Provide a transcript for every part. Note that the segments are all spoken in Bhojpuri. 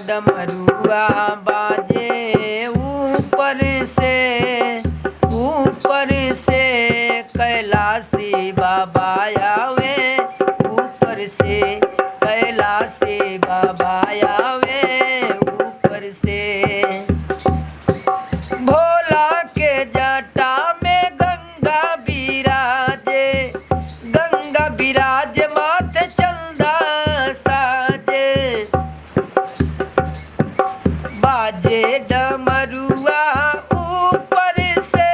डमरुआ बाजे ऊपर से कैलाशी बाबा आवे, ऊपर से कैलाशी बाबा आवे, ऊपर से भोला के जटा में गंगा बिराजे माथे चंदा साजे, बाजे डमरुआ ऊपर से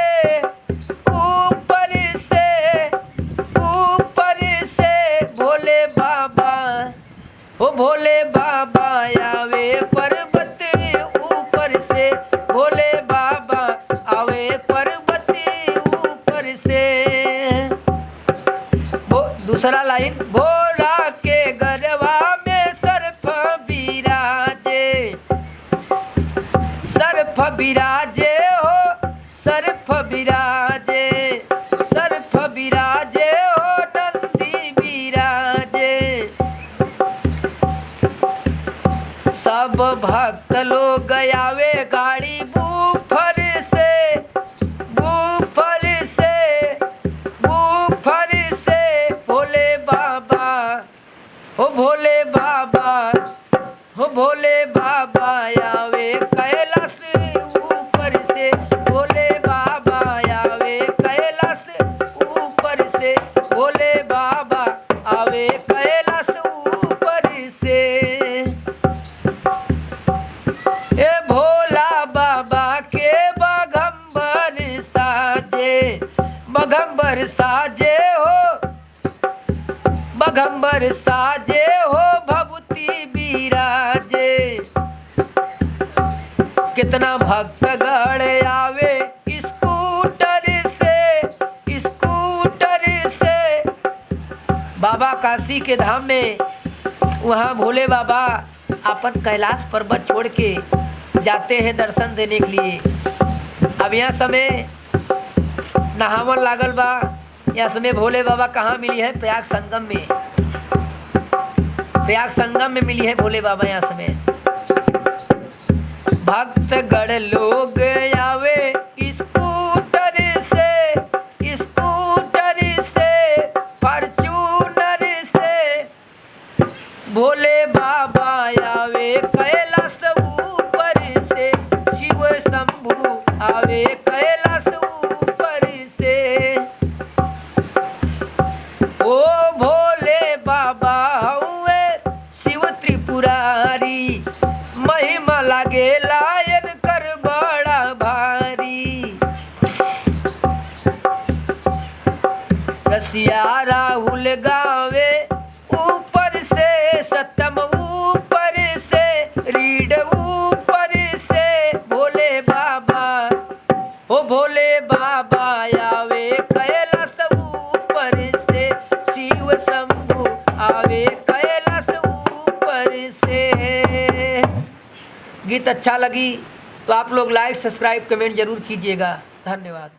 भोले बाबा, ओ भोले बाबा आवे पर्वत ऊपर से, भोले बाबा आवे पर्वत ऊपर से। दूसरा लाइन, भोला के गरबा में सर्प बिराजे हो, सर्प बिराजे हो, नंदी बिराजे। सब भक्त लोग आवे गाड़ी बूफर से भोले बाबा, हो भोले बाबा, हो भोले बाबा आवे कैलाश ऊपर से, भोले बाबा आवे कैलाश ऊपर से, भोले बाबा आवे कैलाश ऊपर से। ए भोला बाबा के बगंबर साजे हो, भभूति बिराजे। कितना भक्त गण आवे स्कूटर से बाबा काशी के धाम में, वहाँ भोले बाबा अपन कैलाश पर्वत छोड़ के जाते हैं दर्शन देने के लिए। अब यह समय नहावन लागल बा, यह समय भोले बाबा कहाँ मिली है? प्रयाग संगम में मिली है भोले बाबा। यहाँ समय भक्त गण लोग आवे स्कूटर से फॉर्च्यूनर से, भोले बाबा आवे कैलाश ऊपर से, शिव शंभु आवे कैलाश ऊपर से। ओ भोले बाबा हुए शिव त्रिपुरारी, महिमा लागे लायन कर बड़ा भारी। रसिया राहुल गावे ऊपर से, सत्यम ऊपर से, रीड ऊपर से, भोले बाबा, ओ भोले बाबा आवे कैलाश ऊपर से, शिव शंभु आवे कैलाश ऊपर से। गीत अच्छा लगी तो आप लोग लाइक सब्सक्राइब कमेंट जरूर कीजिएगा। धन्यवाद।